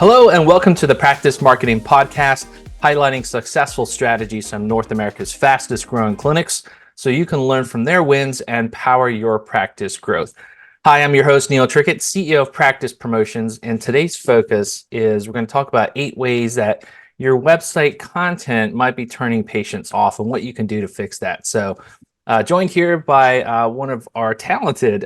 Hello, and welcome to the Practice Marketing Podcast, highlighting successful strategies from North America's fastest growing clinics so you can learn from their wins and power your practice growth. Hi, I'm your host, Neil Trickett, CEO of Practice Promotions, and today's focus is we're going to talk about 8 ways that your website content might be turning patients off and what you can do to fix that. So, joined here by one of our talented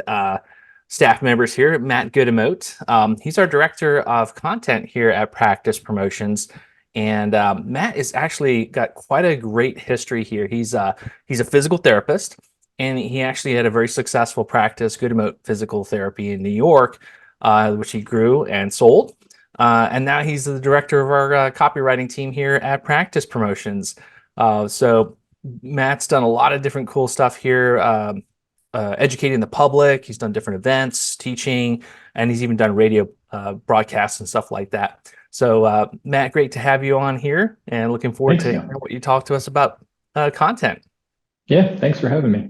staff members here, Matt Goodemote. He's our director of content here at Practice Promotions, and Matt is actually got quite a great history here. He's a physical therapist, and he actually had a very successful practice, Goodemote Physical Therapy in New York, which he grew and sold. And now he's the director of our copywriting team here at Practice Promotions. So Matt's done a lot of different cool stuff here. Educating the public. He's done different events, teaching, and he's even done radio broadcasts and stuff like that. So, Matt, great to have you on here, and looking forward to hearing what you talk to us about content. Yeah, thanks for having me.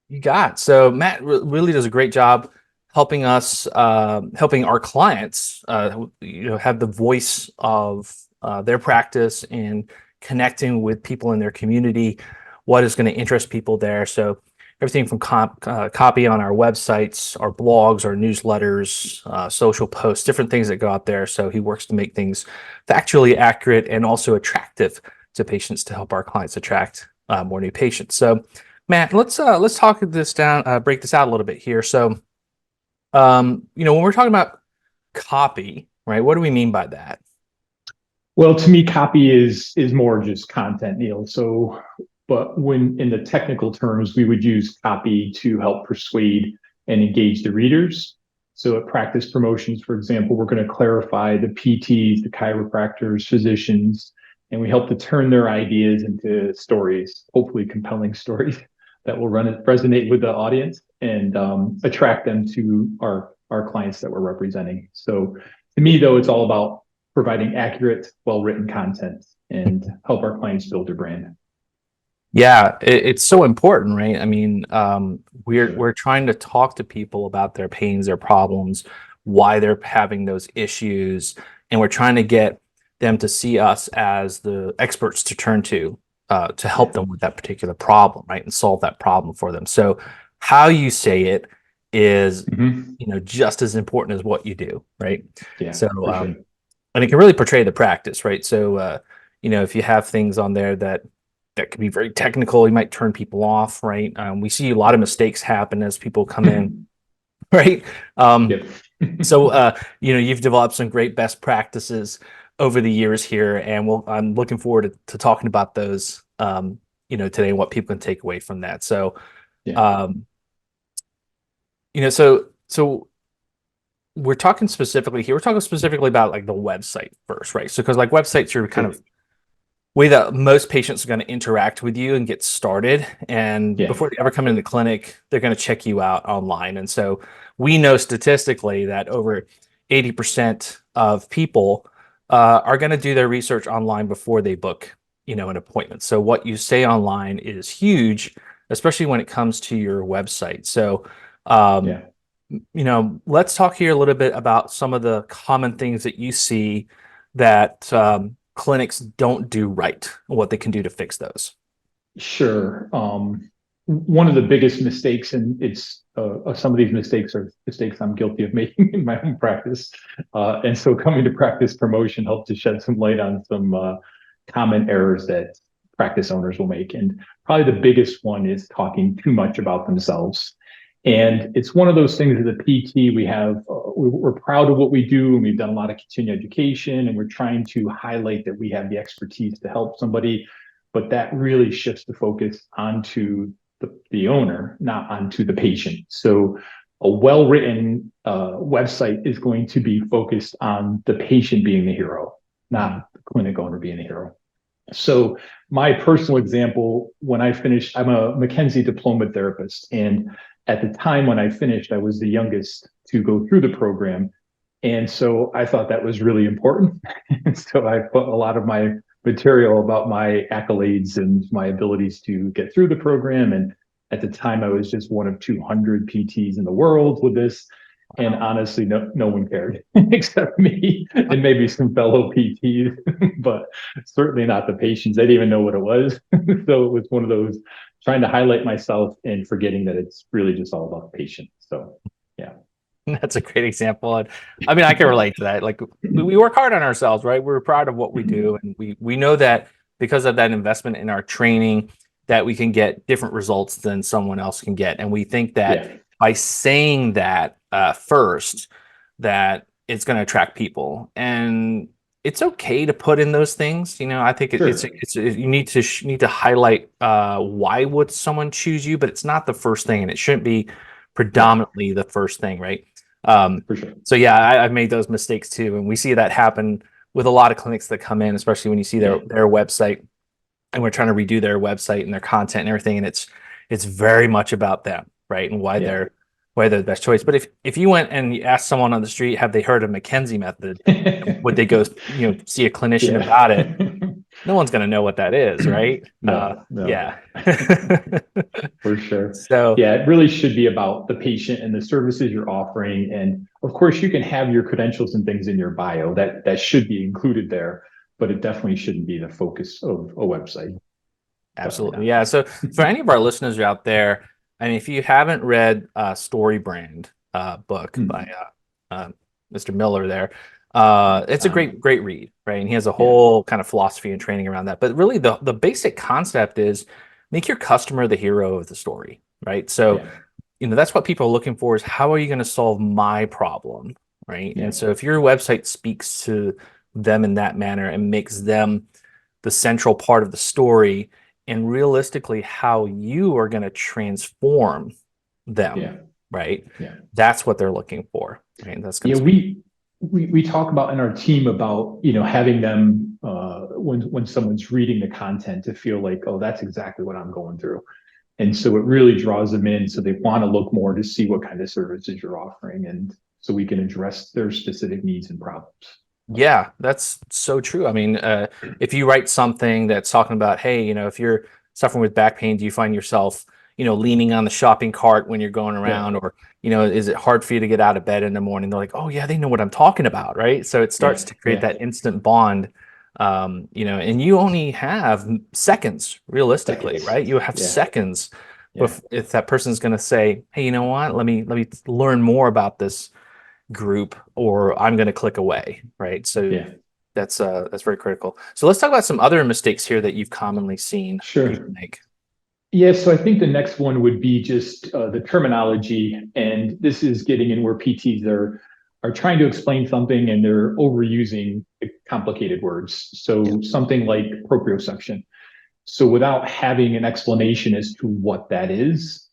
You got. So Matt really does a great job helping us, helping our clients, have the voice of their practice and connecting with people in their community, what is going to interest people there. So everything from copy on our websites, our blogs, our newsletters, social posts, different things that go out there. So he works to make things factually accurate and also attractive to patients to help our clients attract more new patients. So, Matt, let's talk this down, break this out a little bit here. So, when we're talking about copy, right? What do we mean by that? Well, to me, copy is more just content, Neil. So, but when in the technical terms, we would use copy to help persuade and engage the readers. So at Practice Promotions, for example, we're going to clarify the PTs, the chiropractors, physicians, and we help to turn their ideas into stories, hopefully compelling stories that will resonate with the audience and attract them to our clients that we're representing. So to me, though, it's all about providing accurate, well-written content and help our clients build their brand. Yeah, it's so important, right? I mean, we're trying to talk to people about their pains, their problems, why they're having those issues, and we're trying to get them to see us as the experts to turn to help them with that particular problem, right, and solve that problem for them. So how you say it is, just as important as what you do, right? Yeah. So, sure. and it can really portray the practice, right? So, if you have things on there that can be very technical, you might turn people off, right? We see a lot of mistakes happen as people come in, right? Yep. So, you've developed some great best practices over the years here, and I'm looking forward to talking about those, today, and what people can take away from that. So, Yeah. so we're talking specifically here. We're talking specifically about like the website first, right? So, because like websites are kind of way that most patients are going to interact with you and get started. And before they ever come into the clinic, they're going to check you out online. And so we know statistically that over 80% of people are going to do their research online before they book, an appointment. So what you say online is huge, especially when it comes to your website. So, let's talk here a little bit about some of the common things that you see that clinics don't do right, what they can do to fix those. Sure. One of the biggest mistakes, and it's some of these mistakes are mistakes I'm guilty of making in my own practice. And so coming to Practice Promotion helped to shed some light on some common errors that practice owners will make. And probably the biggest one is talking too much about themselves. And it's one of those things as a PT, we're proud of what we do, and we've done a lot of continuing education, and we're trying to highlight that we have the expertise to help somebody, but that really shifts the focus onto the owner, not onto the patient. So a well-written website is going to be focused on the patient being the hero, not the clinic owner being the hero. So my personal example, when I finished, I'm a McKenzie diploma therapist, and at the time when I finished, I was the youngest to go through the program. And so I thought that was really important. And so I put a lot of my material about my accolades and my abilities to get through the program. And at the time, I was just one of 200 PTs in the world with this. And honestly, no one cared except me and maybe some fellow PTs, but certainly not the patients. They didn't even know what it was. So it was one of those trying to highlight myself and forgetting that it's really just all about the patient. So yeah. That's a great example. And I mean, I can relate to that. Like we work hard on ourselves, right? We're proud of what we do. And we know that because of that investment in our training, that we can get different results than someone else can get. And we think that Yeah, by saying that first, that it's going to attract people. And it's okay to put in those things. You know, I think sure. you need to highlight why would someone choose you, but it's not the first thing, and it shouldn't be Yeah, predominantly the first thing, right? Um, for sure. so yeah, I've made those mistakes too, and we see that happen with a lot of clinics that come in, especially when you see Yeah, their website, and we're trying to redo their website and their content and everything, and it's very much about them, right, and why they're the best choice. But if you went and you asked someone on the street, have they heard of McKenzie method? yeah. Would they go, see a clinician Yeah. about it? No one's going to know what that is, right? No, Yeah. for sure. So Yeah, it really should be about the patient and the services you're offering. And of course, you can have your credentials and things in your bio that should be included there, but it definitely shouldn't be the focus of a website. Definitely absolutely. not. Yeah. So for any of our listeners out there, I mean, if you haven't read Story Brand book by Mr. Miller there, it's a great read, right? And he has a Yeah, whole kind of philosophy and training around that. But really the basic concept is make your customer the hero of the story, right? So, yeah, that's what people are looking for is how are you going to solve my problem, right? yeah, And so if your website speaks to them in that manner and makes them the central part of the story, and realistically how you are going to transform them, yeah, right? yeah. That's what they're looking for, right? That's going Yeah, to speak. we talk about in our team about having them when someone's reading the content to feel like, oh, that's exactly what I'm going through. And so it really draws them in. So they want to look more to see what kind of services you're offering. And so we can address their specific needs and problems. Yeah, that's so true. I mean, if you write something that's talking about, hey, if you're suffering with back pain, do you find yourself, leaning on the shopping cart when you're going Yeah. around, or, is it hard for you to get out of bed in the morning? They're like, oh yeah, they know what I'm talking about, right? So it starts Yeah. to create Yeah. that instant bond, and you only have seconds, realistically, Seconds. right? You have Yeah. seconds Yeah. if that person's going to say, hey, you know what? Let me learn more about this group, or I'm going to click away, right? So Yeah. that's very critical. So let's talk about some other mistakes here that you've commonly seen people Sure. make. Yeah, so I think the next one would be just the terminology, and this is getting in where PTs are trying to explain something and they're overusing complicated words. Yeah. So something like proprioception. So without having an explanation as to what that is,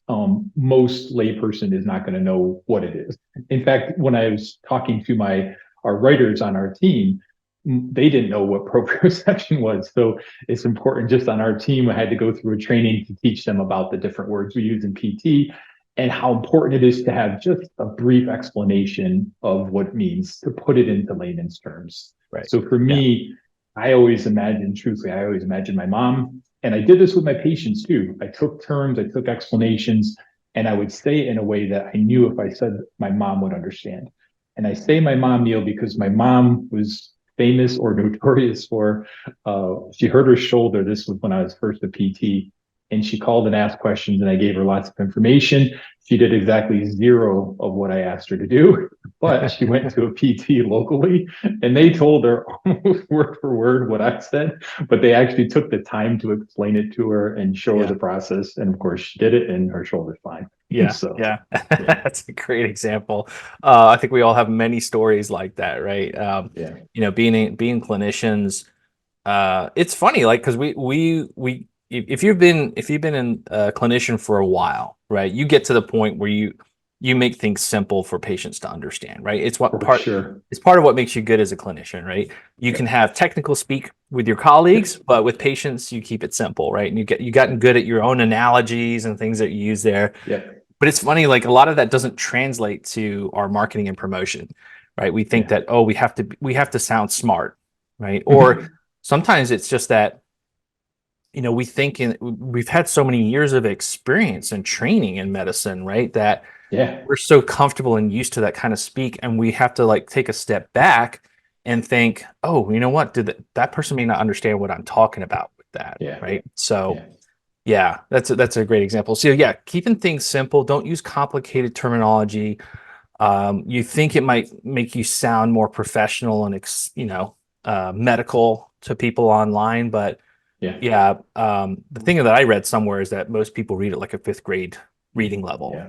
most layperson is not going to know what it is. In fact, when I was talking to our writers on our team, they didn't know what proprioception was. So it's important just on our team. I had to go through a training to teach them about the different words we use in PT and how important it is to have just a brief explanation of what it means to put it into layman's terms. Right. So for Yeah. me, truthfully, I always imagined my mom, and I did this with my patients too. I took terms, I took explanations, and I would say it in a way that I knew if I said my mom would understand. And I say my mom, Neil, because my mom was famous or notorious for, she hurt her shoulder. This was when I was first a PT, and she called and asked questions, and I gave her lots of information. She did exactly zero of what I asked her to do, but she went to a PT locally and they told her almost word for word what I said, but they actually took the time to explain it to her and show her Yeah. the process. And of course, she did it and her shoulder's fine. Yeah. So, Yeah. yeah, That's a great example. I think we all have many stories like that, right? yeah, Being clinicians, it's funny, like, because we if you've been in a clinician for a while, right, you get to the point where you make things simple for patients to understand, right? for sure. It's part of what makes you good as a clinician, right? You Yeah, can have technical speak with your colleagues, but with patients you keep it simple, right? And you gotten good at your own analogies and things that you use there. yeah, But it's funny, like a lot of that doesn't translate to our marketing and promotion, right? We think yeah. that, oh, we have to sound smart, right? Or sometimes it's just that we've had so many years of experience and training in medicine, right? That Yeah. we're so comfortable and used to that kind of speak, and we have to like take a step back and think, oh, you know what? That person may not understand what I'm talking about with that, Yeah. right? So Yeah. yeah, that's a great example. So yeah, keeping things simple. Don't use complicated terminology. You think it might make you sound more professional and medical to people online, but Yeah. yeah, the thing that I read somewhere is that most people read it like a fifth grade reading level. Yeah.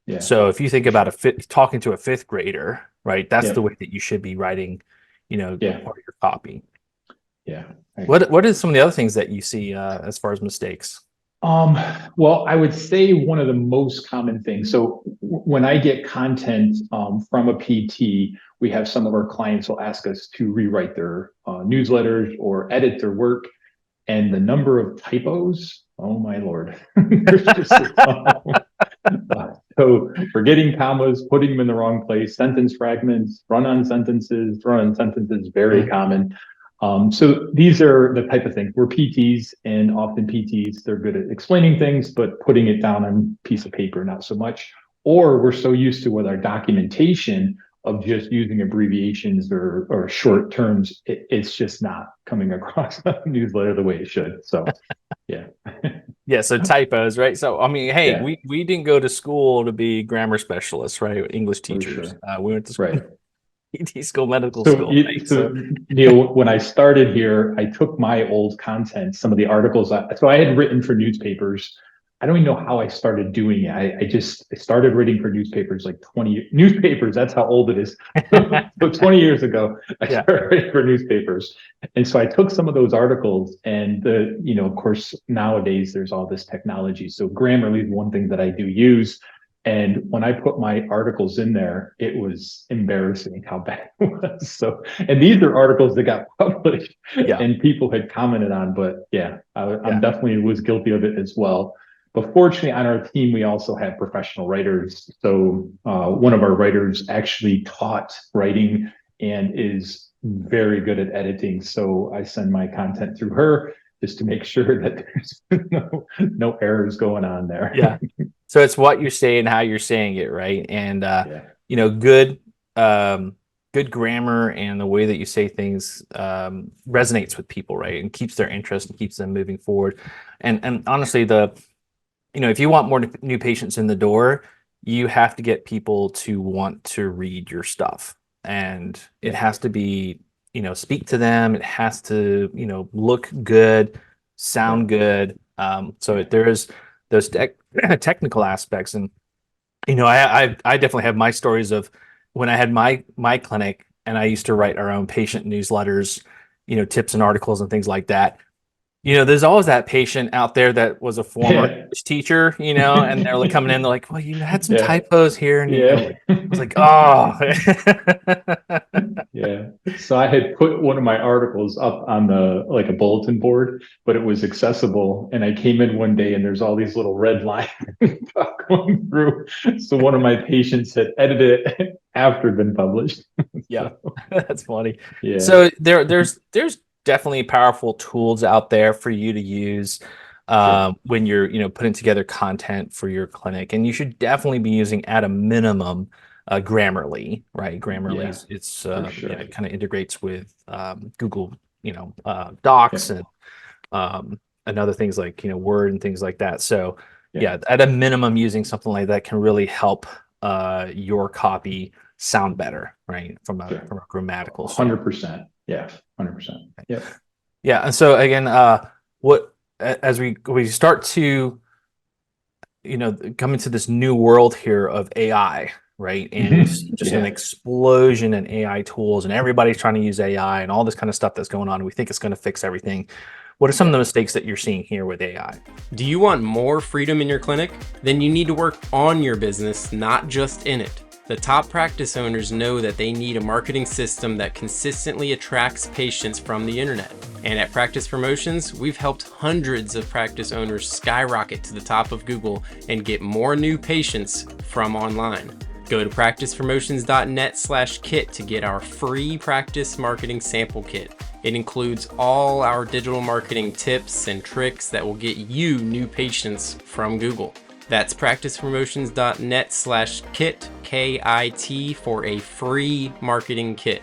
Yeah. So if you think For about sure. talking to a fifth grader, right, that's the Yep. way that you should be writing, a Yeah. part of your copy. Yeah. I agree. What are some of the other things that you see as far as mistakes? Um, well, I would say one of the most common things. So when I get content from a PT, we have some of our clients will ask us to rewrite their newsletters or edit their work, and the number of typos, oh my lord, there's just a ton of them. So forgetting commas, putting them in the wrong place, sentence fragments, run-on sentences, very Mm, common. So these are the type of things. We're PTs, and often PTs, they're good at explaining things, but putting it down on a piece of paper, not so much. Or we're so used to with our documentation of just using abbreviations or short terms, it's just not coming across the newsletter the way it should. So yeah. yeah, so typos, right? So I mean, hey, Yeah, we didn't go to school to be grammar specialists, right? English for teachers. sure. We went to Right. PT school, medical So, school, right? So Neil, when I started here, I took my old content, some of the articles. So I had written for newspapers. I don't even know how I started doing it. I started writing for newspapers like 20 newspapers. That's how old it is. So 20 years ago, I yeah, started writing for newspapers. And so I took some of those articles and of course, nowadays there's all this technology. So Grammarly is one thing that I do use. And when I put my articles in there, it was embarrassing how bad it was. So, and these are articles that got published yeah, and people had commented on, but yeah, I'm yeah. definitely was guilty of it as well. But fortunately, on our team, we also have professional writers. So one of our writers actually taught writing and is very good at editing. So I send my content through her just to make sure that there's no errors going on there. Yeah. So it's what you're saying, how you're saying it, right? And Yeah. good good grammar and the way that you say things resonates with people, right? And keeps their interest and keeps them moving forward. And honestly, if you want more new patients in the door, you have to get people to want to read your stuff. And it Yeah. has to be, speak to them. It has to, look good, Yeah. sound good. So Yeah. there is those technical aspects. And, I definitely have my stories of when I had my clinic and I used to write our own patient newsletters, tips and articles and things like that. There's always that patient out there that was a former Yeah. English teacher, and they're like coming in, they're like, well, you had some Yeah. typos here. And, Yeah. I was like, oh, Yeah. So I had put one of my articles up on the like a bulletin board, but it was accessible. And I came in one day and there's all these little red lines going through. So one of my patients had edited it after it'd been published. yeah, So that's funny. yeah. So there's definitely powerful tools out there for you to use Sure. when you're, putting together content for your clinic. And you should definitely be using at a minimum Grammarly, right? Grammarly Yeah, is it's for yeah, sure. it kind of integrates with Google, Docs Yeah. and other things like Word and things like that. So Yeah. yeah, at a minimum, using something like that can really help your copy sound better, right? Sure. From a grammatical standpoint. 100%. Yeah. 100%. Yep. Yeah, and so again, what as we start to come into this new world here of AI, right? And we see just an Yeah. explosion in AI tools, and everybody's trying to use AI and all this kind of stuff that's going on. And we think it's going to fix everything. What are some of the Yeah. mistakes that you're seeing here with AI? Do you want more freedom in your clinic? Then you need to work on your business, not just in it. The top practice owners know that they need a marketing system that consistently attracts patients from the internet. And at Practice Promotions, we've helped hundreds of practice owners skyrocket to the top of Google and get more new patients from online. Go to practicepromotions.net/kit to get our free practice marketing sample kit. It includes all our digital marketing tips and tricks that will get you new patients from Google. That's practicepromotions.net/kit, KIT, for a free marketing kit.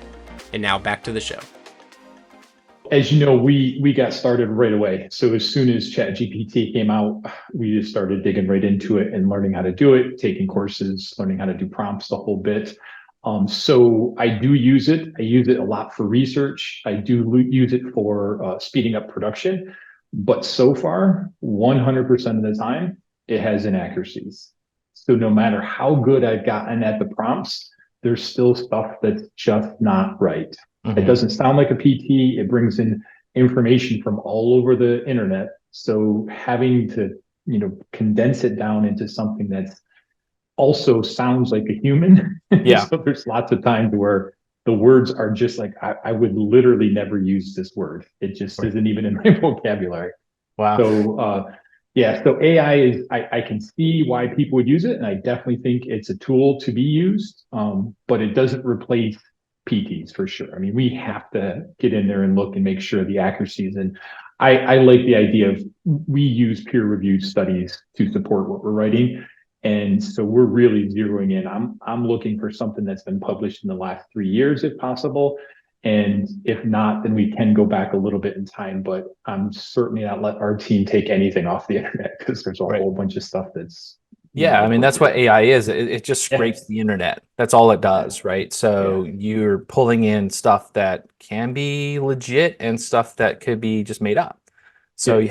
And now back to the show. As you know, we got started right away. So as soon as ChatGPT came out, we just started digging right into it and learning how to do it, taking courses, learning how to do prompts, the whole bit. So I do use it. I use it a lot for research. I do use it for speeding up production. But so far, 100% of the time, it has inaccuracies. So no matter how good I've gotten at the prompts, there's still stuff that's just not right. Mm-hmm. It doesn't sound like a PT. It brings in information from all over the internet. So having to, condense it down into something that's also sounds like a human. Yeah. So there's lots of times where the words are just like, I would literally never use this word. It just isn't even in my vocabulary. Wow. So, so AI is, I can see why people would use it. And I definitely think it's a tool to be used, but it doesn't replace PTs for sure. I mean, we have to get in there and look and make sure the accuracies. And I like the idea of we use peer-reviewed studies to support what we're writing. And so we're really zeroing in. I'm looking for something that's been published in the last 3 years, if possible. And if not, then we can go back a little bit in time, but I'm certainly not let our team take anything off the internet because there's a whole bunch of stuff that's. Yeah, I mean, that's what AI is. It just scrapes the internet. That's all it does, right? So you're pulling in stuff that can be legit and stuff that could be just made up. So you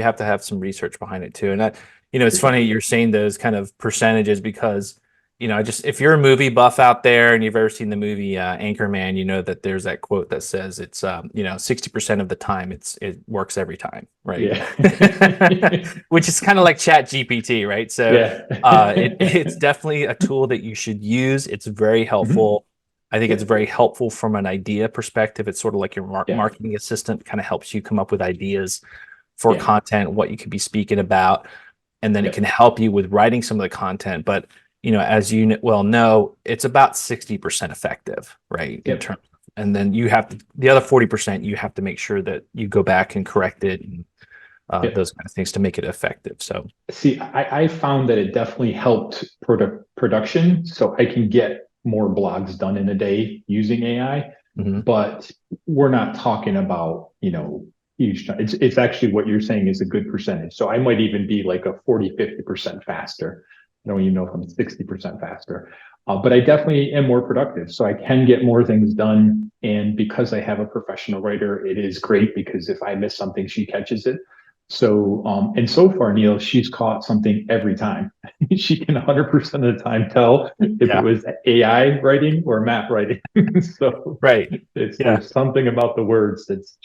have to have some research behind it too. And that, it's funny you're saying those kind of percentages because, if you're a movie buff out there and you've ever seen the movie Anchorman, you know that there's that quote that says it's 60% of the time it works every time, right? Yeah. Which is kind of like Chat GPT, right? So it's definitely a tool that you should use. It's very helpful. Mm-hmm. I think it's very helpful from an idea perspective. It's sort of like your marketing assistant, kind of helps you come up with ideas for content, what you could be speaking about, and then it can help you with writing some of the content. But as you well know, it's about 60% effective, right? In terms, and then you have to, the other 40%, you have to make sure that you go back and correct it and those kind of things to make it effective. So see, I found that it definitely helped production. So I can get more blogs done in a day using AI, but we're not talking about, huge. It's actually what you're saying is a good percentage. So I might even be like a 40-50% faster. I don't even know if I'm 60% faster, but I definitely am more productive. So I can get more things done. And because I have a professional writer, it is great because if I miss something, she catches it. So, and so far, Neil, she's caught something every time. She can 100% of the time tell if it was AI writing or Matt writing. So there's something about the words that's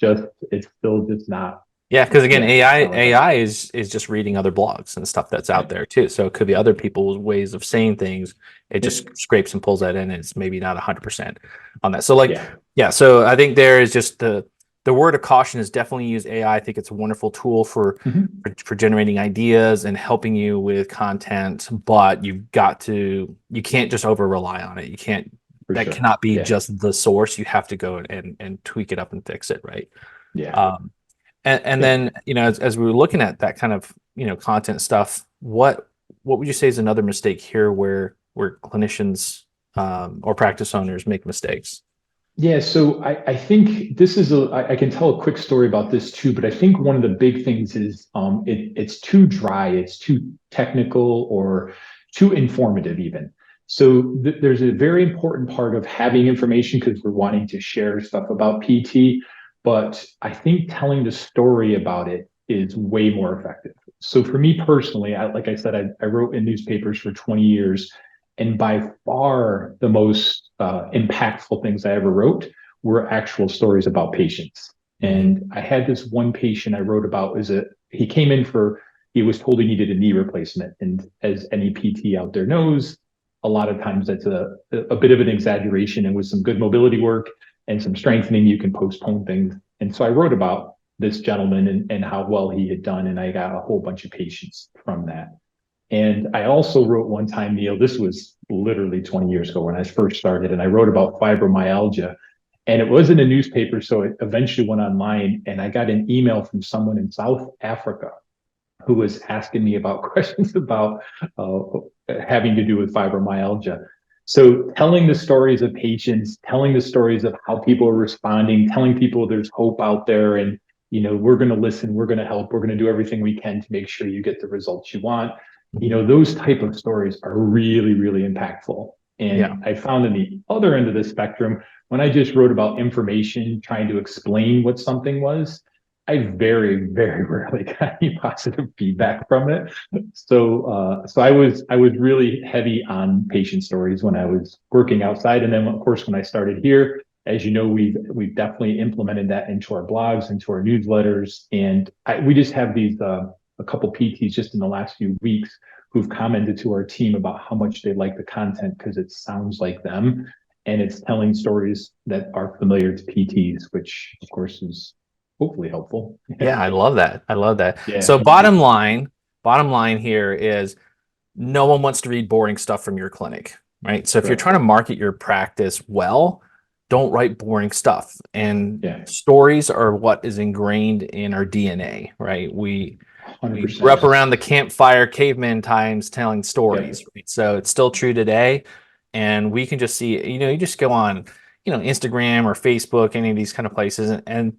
it's still just not. Yeah, because again, AI is just reading other blogs and stuff that's out there too. So it could be other people's ways of saying things. It just scrapes and pulls that in, and it's maybe not 100% on that. So so I think there is just the word of caution is definitely use AI. I think it's a wonderful tool for generating ideas and helping you with content, but you can't just over rely on it. You can't. Cannot be just the source. You have to go and tweak it up and fix it, right? Yeah. And then, as we were looking at that kind of, content stuff, what would you say is another mistake here where clinicians or practice owners make mistakes? Yeah, so I think this is I can tell a quick story about this too, but I think one of the big things is it's too dry, it's too technical or too informative even. So there's a very important part of having information because we're wanting to share stuff about PT. But I think telling the story about it is way more effective. So for me personally, like I said, I wrote in newspapers for 20 years, and by far the most impactful things I ever wrote were actual stories about patients. And I had this one patient I wrote about he came in he was told he needed a knee replacement. And as any PT out there knows, a lot of times that's a bit of an exaggeration, and with some good mobility work and some strengthening, you can postpone things. And so I wrote about this gentleman and how well he had done, and I got a whole bunch of patients from that. And I also wrote one time, Neil, this was literally 20 years ago when I first started, and I wrote about fibromyalgia. And it was in a newspaper, so it eventually went online. And I got an email from someone in South Africa who was asking me about questions about uh, having to do with fibromyalgia. So telling the stories of patients, telling the stories of how people are responding, telling people there's hope out there, and we're going to listen, we're going to help, we're going to do everything we can to make sure you get the results you want. Those type of stories are really, really impactful. And Yeah. I found in the other end of the spectrum, when I just wrote about information, trying to explain what something was, I very, very rarely got any positive feedback from it. So I was really heavy on patient stories when I was working outside, and then of course when I started here, as you know, we've definitely implemented that into our blogs, into our newsletters, and we just have these a couple PTs just in the last few weeks who've commented to our team about how much they like the content because it sounds like them, and it's telling stories that are familiar to PTs, which of course is hopefully helpful. Yeah, I love that. I love that. Yeah. So bottom line here is no one wants to read boring stuff from your clinic, right? So if you're Correct. trying to market your practice well, don't write boring stuff. And Yeah. stories are what is ingrained in our DNA, right? We grew 100%. up around the campfire caveman times telling stories, right? So it's still true today. And we can just see, you just go on, Instagram or Facebook, any of these kind of places, and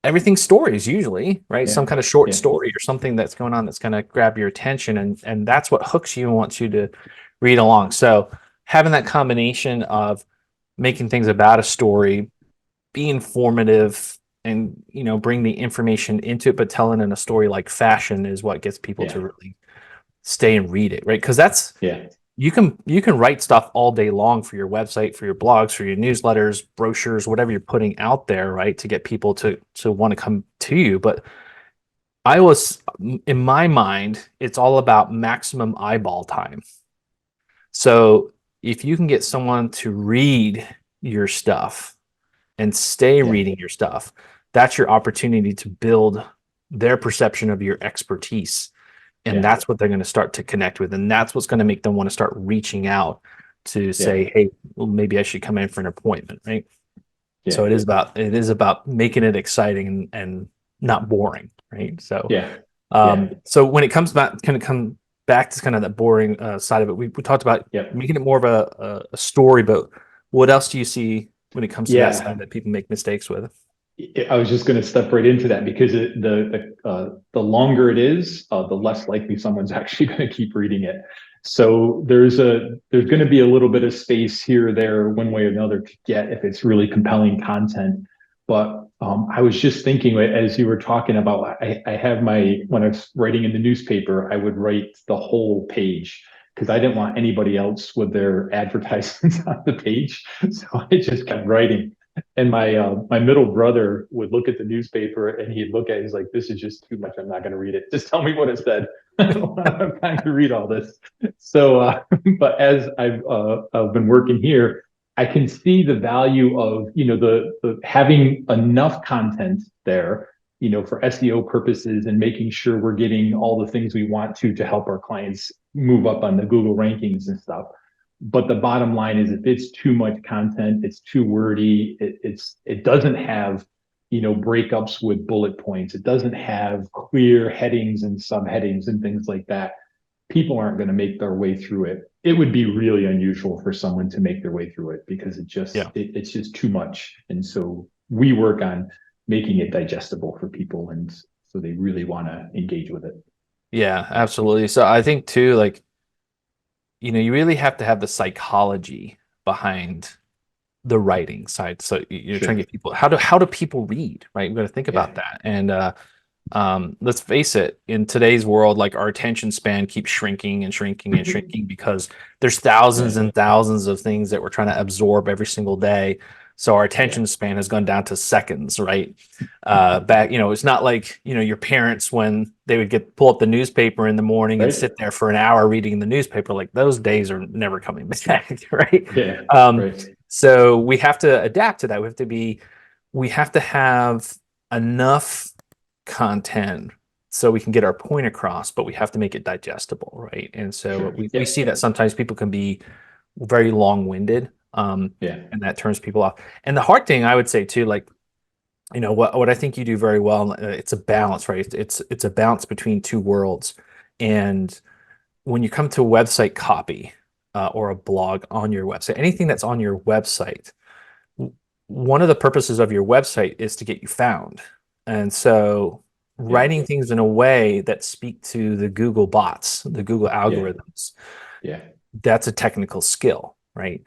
everything's stories usually, right? Yeah. Some kind of short Yeah. story or something that's going on that's going to grab your attention, and that's what hooks you and wants you to read along. So having that combination of making things about a story, be informative, and bring the information into it, but telling in a story like fashion is what gets people to really stay and read it, right? Because that's you can write stuff all day long for your website, for your blogs, for your newsletters, brochures, whatever you're putting out there, right, to get people to want to come to you. But in my mind, it's all about maximum eyeball time. So if you can get someone to read your stuff and stay reading your stuff, that's your opportunity to build their perception of your expertise. And that's what they're going to start to connect with. And that's what's going to make them want to start reaching out to say, hey, well, maybe I should come in for an appointment, right? So it is about making it exciting and not boring, right? So so when it comes back, kind of come back to kind of that boring side of it, we talked about making it more of a story, but what else do you see when it comes to that side that people make mistakes with? I was just going to step right into that because the longer it is, the less likely someone's actually going to keep reading it. So there's going to be a little bit of space here or there, one way or another, to get if it's really compelling content. But I was just thinking as you were talking about, I have when I was writing in the newspaper, I would write the whole page because I didn't want anybody else with their advertisements on the page. So I just kept writing. And my middle brother would look at the newspaper and he'd look at it, he's like, this is just too much. I'm not going to read it. Just tell me what it said. I don't have time to read all this. So, but as I've been working here, I can see the value of, the having enough content there, for SEO purposes and making sure we're getting all the things we want to help our clients move up on the Google rankings and stuff. But the bottom line is if it's too much content, it's too wordy, it doesn't have, breakups with bullet points. It doesn't have clear headings and subheadings and things like that. People aren't going to make their way through it. It would be really unusual for someone to make their way through it because it's just too much. And so we work on making it digestible for people. And so they really want to engage with it. Yeah, absolutely. So I think too, like, you really have to have the psychology behind the writing side. So you're trying to get people, how do people read, right? We've got to think about that. And let's face it, in today's world, like our attention span keeps shrinking and shrinking and shrinking because there's thousands and thousands of things that we're trying to absorb every single day. So our attention span has gone down to seconds, right? Back, it's not like, your parents when they would pull up the newspaper in the morning and sit there for an hour reading the newspaper. Like those days are never coming back, right? So we have to adapt to that. We have to have enough content so we can get our point across, but we have to make it digestible, right? And so Sure. we Yeah. see that sometimes people can be very long-winded, Yeah. and that turns people off. And the hard thing I would say too, like, what I think you do very well, it's a balance, right? It's a balance between two worlds. And when you come to website copy, or a blog on your website, anything that's on your website, one of the purposes of your website is to get you found. And so Yeah. writing things in a way that speak to the Google bots, the Google Yeah. algorithms, Yeah. that's a technical skill, right?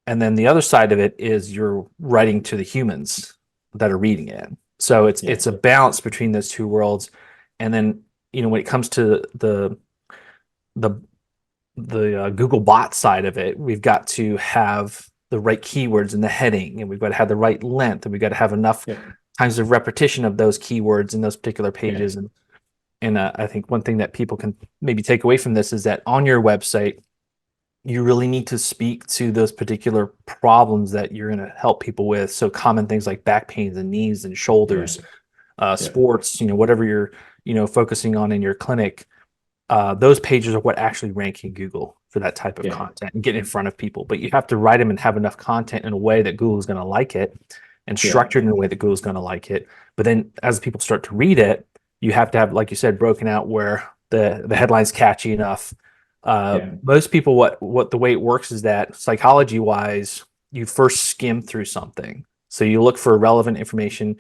And then the other side of it is you're writing to the humans that are reading it. So Yeah. it's a balance between those two worlds. And then, when it comes to the Google bot side of it, we've got to have the right keywords in the heading, and we've got to have the right length, and we've got to have enough Yeah. times of repetition of those keywords in those particular Yeah. pages. And I think one thing that people can maybe take away from this is that on your website, you really need to speak to those particular problems that you're going to help people with. So common things like back pains and knees and shoulders, sports, whatever you're, focusing on in your clinic. Those pages are what actually rank in Google for that type of Yeah. content and get in front of people. But you have to write them and have enough content in a way that Google's going to like it, and Yeah. structured in a way that Google's going to like it. But then as people start to read it, you have to have, like you said, broken out where the headline's catchy enough. Yeah. Most people, what the way it works is that psychology wise, you first skim through something. So you look for relevant information.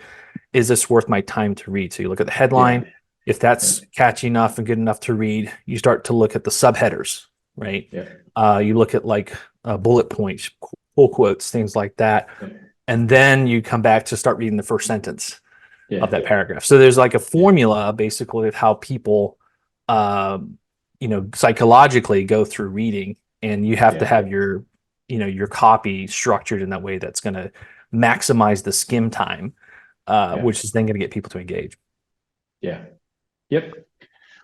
Is this worth my time to read? So you look at the headline. Yeah. If that's catchy enough and good enough to read, you start to look at the subheaders, right? Yeah. You look at like bullet points, full quotes, things like that. Yeah. And then you come back to start reading the first sentence Yeah. of that paragraph. So there's like a formula basically of how people, psychologically go through reading, and you have to Yeah. have your copy structured in that way that's going to maximize the skim time, Yeah. which is then going to get people to engage. Yeah. Yep.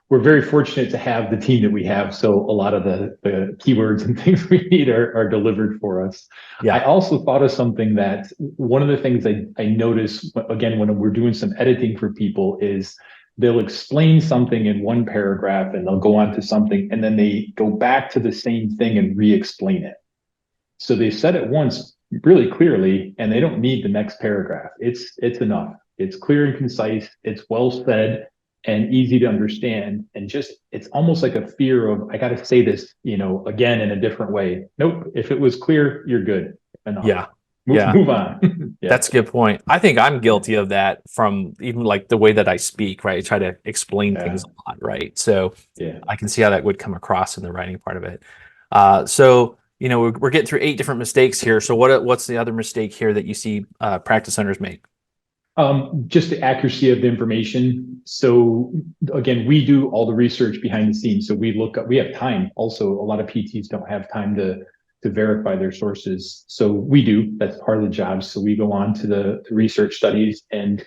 We're very fortunate to have the team that we have. So a lot of the keywords and things we need are delivered for us. Yeah. I also thought of something that one of the things I notice, again, when we're doing some editing for people, is they'll explain something in one paragraph and they'll go on to something, and then they go back to the same thing and re-explain it. So they said it once really clearly, and they don't need the next paragraph. It's enough. It's clear and concise. It's well said and easy to understand. And just, it's almost like a fear of, I got to say this, again, in a different way. Nope. If it was clear, you're good. Enough. Yeah. Move on. Yeah. That's a good point. I think I'm guilty of that from even like the way that I speak, right? I try to explain things a lot, right? So Yeah. I can see how that would come across in the writing part of it. So, we're getting through 8 different mistakes here. So what's the other mistake here that you see practice owners make? Just the accuracy of the information. So again, we do all the research behind the scenes. So we have time. Also, a lot of PTs don't have time to verify their sources. So we do, that's part of the job. So we go on to the research studies and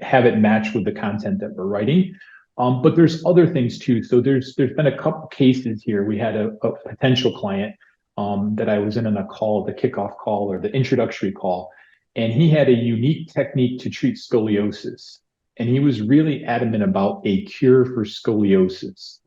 have it match with the content that we're writing. But there's other things too. So there's been a couple cases here. We had a potential client that I was in on a call, the kickoff call or the introductory call. And he had a unique technique to treat scoliosis. And he was really adamant about a cure for scoliosis.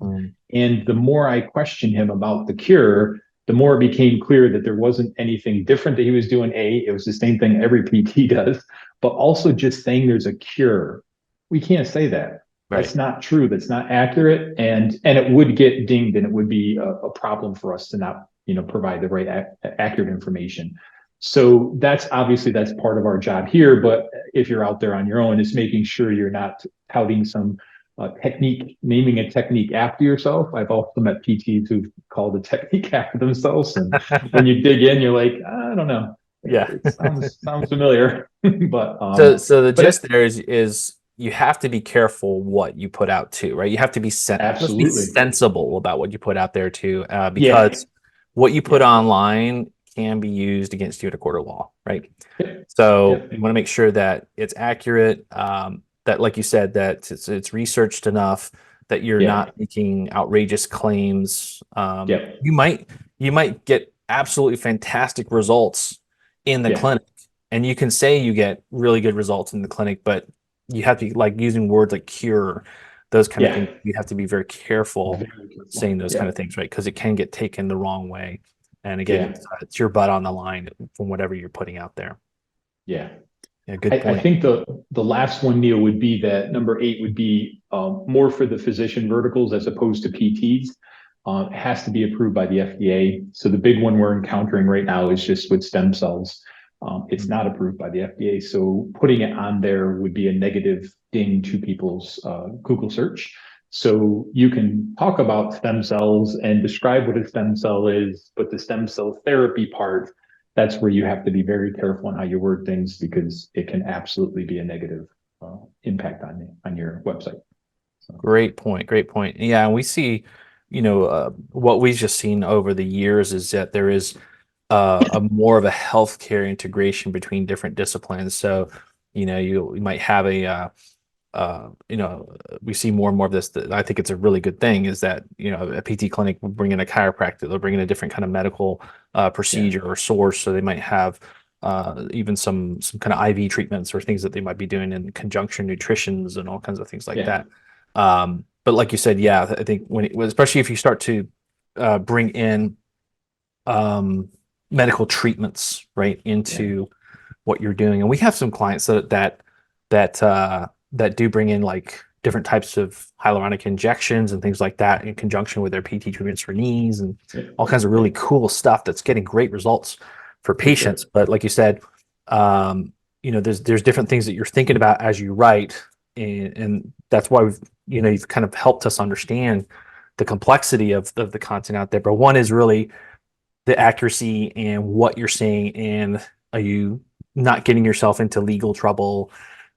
And the more I questioned him about the cure, the more it became clear that there wasn't anything different that he was doing. It was the same thing every PT does, but also just saying there's a cure. We can't say that. Right. That's not true. That's not accurate. And it would get dinged, and it would be a problem for us to not, provide the right accurate information. So that's part of our job here. But if you're out there on your own, it's making sure you're not touting some technique, naming a technique after yourself. I've also met PTs who've called a technique after themselves. And when you dig in, you're like, I don't know. Yeah. It sounds familiar. But so the gist there is you have to be careful what you put out too, right? You have to be sensible about what you put out there too, because what you put online can be used against you at a court of law, right? So you want to make sure that it's accurate, that, like you said, that it's researched enough, that you're not making outrageous claims. You might get absolutely fantastic results in the clinic, and you can say you get really good results in the clinic, but you have to, like, using words like cure, those kind of Yeah. things, you have to be very careful Very careful. saying those Yeah. kind of things, right? Because it can get taken the wrong way. And again, Yeah. it's your butt on the line from whatever you're putting out there. Yeah. Yeah, good I point. think the last one, Neil, would be that number 8 would be more for the physician verticals as opposed to PTs. It has to be approved by the FDA. So the big one we're encountering right now is just with stem cells. It's not approved by the FDA. So putting it on there would be a negative ding to people's Google search. So you can talk about stem cells and describe what a stem cell is, but the stem cell therapy part, that's where you have to be very careful on how you word things, because it can absolutely be a negative impact on your website. So. Great point. Great point. Yeah, and we see, what we've just seen over the years is that there is a more of a healthcare integration between different disciplines. So, you might have we see more and more of this. I think it's a really good thing is that, a PT clinic will bring in a chiropractor, they'll bring in a different kind of medical procedure or source. So they might have even some kind of IV treatments or things that they might be doing in conjunction nutritions and all kinds of things like that. But like you said, yeah, I think especially if you start to bring in medical treatments right into what you're doing, and we have some clients that do bring in like different types of hyaluronic injections and things like that in conjunction with their PT treatments for knees and all kinds of really cool stuff that's getting great results for patients. But like you said, there's different things that you're thinking about as you write, and that's why you've kind of helped us understand the complexity of the content out there. But one is really the accuracy and what you're saying, and are you not getting yourself into legal trouble,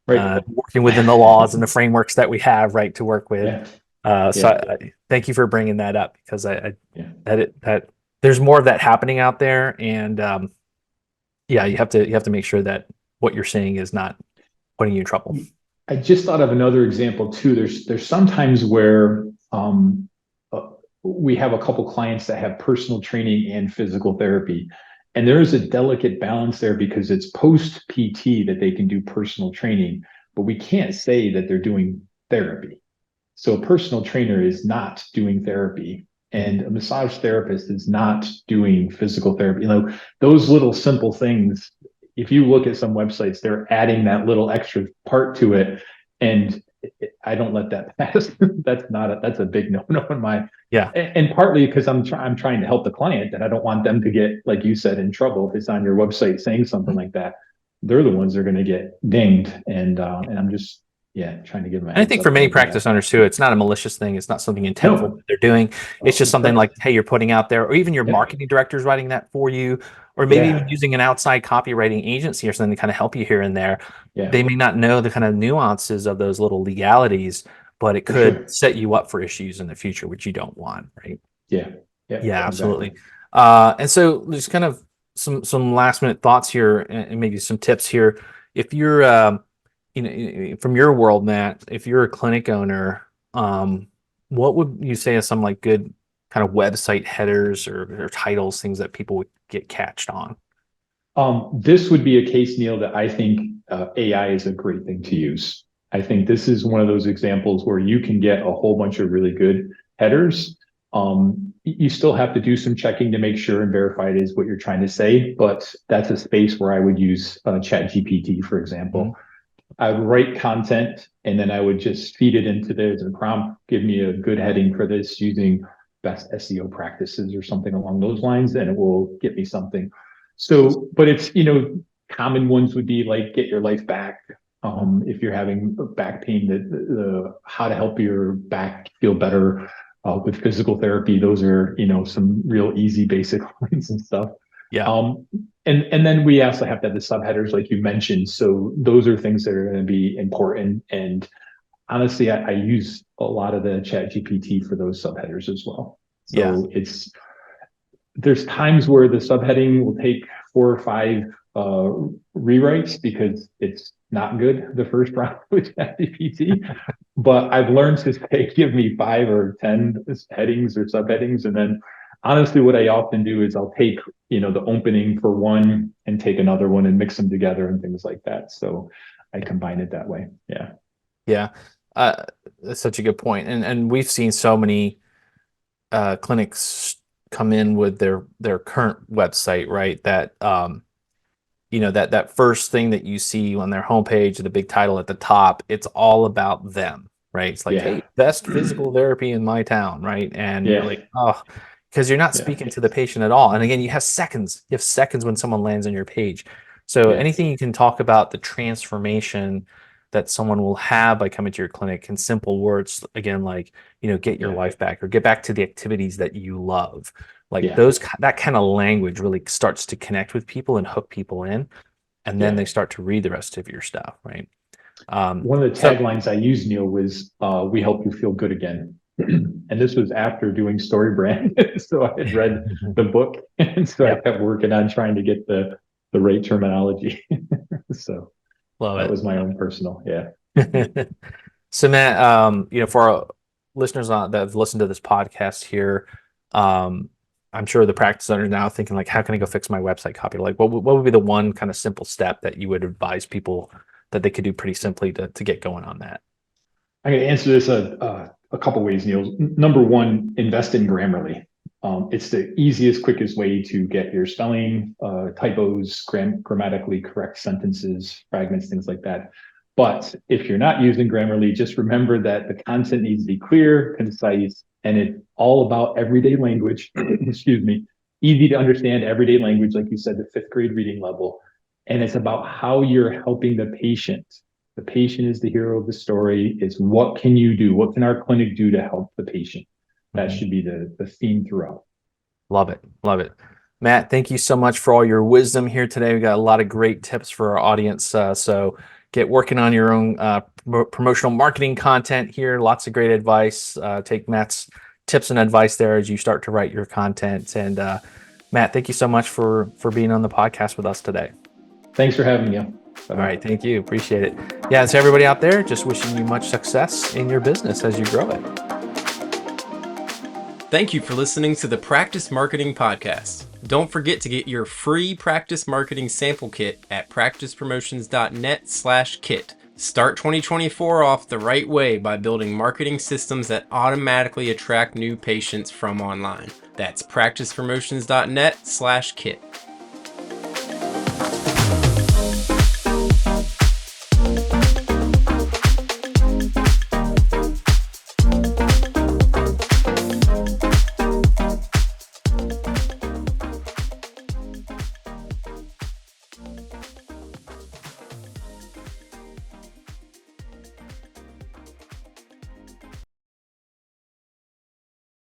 working within the laws and the frameworks that we have to work with. Thank you for bringing that up, because that there's more of that happening out there, and you have to make sure that what you're saying is not putting you in trouble. I just thought of another example too. There's sometimes where we have a couple clients that have personal training and physical therapy. And there is a delicate balance there, because it's post PT that they can do personal training, but we can't say that they're doing therapy. So a personal trainer is not doing therapy, and a massage therapist is not doing physical therapy. Those little simple things, if you look at some websites, they're adding that little extra part to it. And I don't let that pass. That's a big no in my. And partly because I'm trying to help the client, and I don't want them to get, like you said, in trouble if it's on your website saying something like that. They're the ones that are going to get dinged, and I'm just trying to give them. And I think for many practice owners too, it's not a malicious thing. It's not something intentful that they're doing. It's just something like, hey, you're putting out there, or even your marketing director's writing that for you, or maybe even using an outside copywriting agency or something to kind of help you here and there. They may not know the kind of nuances of those little legalities, but it could set you up for issues in the future, which you don't want, right? Yeah, absolutely. And so just kind of some last minute thoughts here, and maybe some tips here. If you're from your world, Matt, if you're a clinic owner, what would you say are some like good kind of website headers or titles, things that people would get catched on? This would be a case, Neil, that I think AI is a great thing to use. I think this is one of those examples where you can get a whole bunch of really good headers. You still have to do some checking to make sure and verify it is what you're trying to say, but that's a space where I would use ChatGPT, for example. I would write content, and then I would just feed it into this and prompt, give me a good heading for this using best SEO practices or something along those lines, and it will get me something. So, but it's, common ones would be like, get your life back. If you're having back pain, the how to help your back feel better with physical therapy. Those are, some real easy, basic lines and stuff. And then we also have to have the subheaders, like you mentioned. So those are things that are going to be important. And honestly, I use a lot of the ChatGPT for those subheaders as well. So there's times where the subheading will take 4 or 5 rewrites because it's not good the first round with ChatGPT. But I've learned to say, give me 5 or 10 headings or subheadings, and then honestly, what I often do is I'll take, the opening for one and take another one and mix them together and things like that. So I combine it that way. That's such a good point. And we've seen so many clinics come in with their current website, right? That that first thing that you see on their homepage, the big title at the top, it's all about them, right? It's like, Yeah. hey, best physical therapy in my town, right? And you're Yeah. like, oh, because you're not Yeah. speaking to the patient at all. And again, you have seconds. You have seconds when someone lands on your page. So Yeah. anything you can talk about the transformation that someone will have by coming to your clinic in simple words, again, like, get your Yeah. life back or get back to the activities that you love. Like Yeah. that kind of language really starts to connect with people and hook people in, and then Yeah. they start to read the rest of your stuff, right? One of the So taglines I used, Neil, was "We help you feel good again," and this was after doing StoryBrand. So I had read the book, and so I yeah, kept working on trying to get the right terminology. So that love was my own personal, yeah. it. So Matt, for our listeners that have listened to this podcast here, I'm sure the practice owners now thinking like, how can I go fix my website copy? Like, what would be the one kind of simple step that you would advise people that they could do pretty simply to get going on that? I'm going to answer this a couple ways, Neil. Number one, invest in Grammarly. It's the easiest, quickest way to get your spelling, typos, grammatically correct sentences, fragments, things like that. But if you're not using Grammarly, just remember that the content needs to be clear, concise, and it's all about everyday language. Excuse me, easy to understand everyday language, like you said, the fifth grade reading level. And it's about how you're helping the patient. The patient is the hero of the story. It's what can you do? What can our clinic do to help the patient? That should be the theme throughout. Love it. Love it. Matt, thank you so much for all your wisdom here today. We got a lot of great tips for our audience. So get working on your own promotional marketing content here. Lots of great advice. Take Matt's tips and advice there as you start to write your content. And Matt, thank you so much for being on the podcast with us today. Thanks for having me. All right. Thank you. Appreciate it. Yeah. So everybody out there, just wishing you much success in your business as you grow it. Thank you for listening to the Practice Marketing Podcast. Don't forget to get your free practice marketing sample kit at practicepromotions.net/kit. Start 2024 off the right way by building marketing systems that automatically attract new patients from online. That's practicepromotions.net/kit.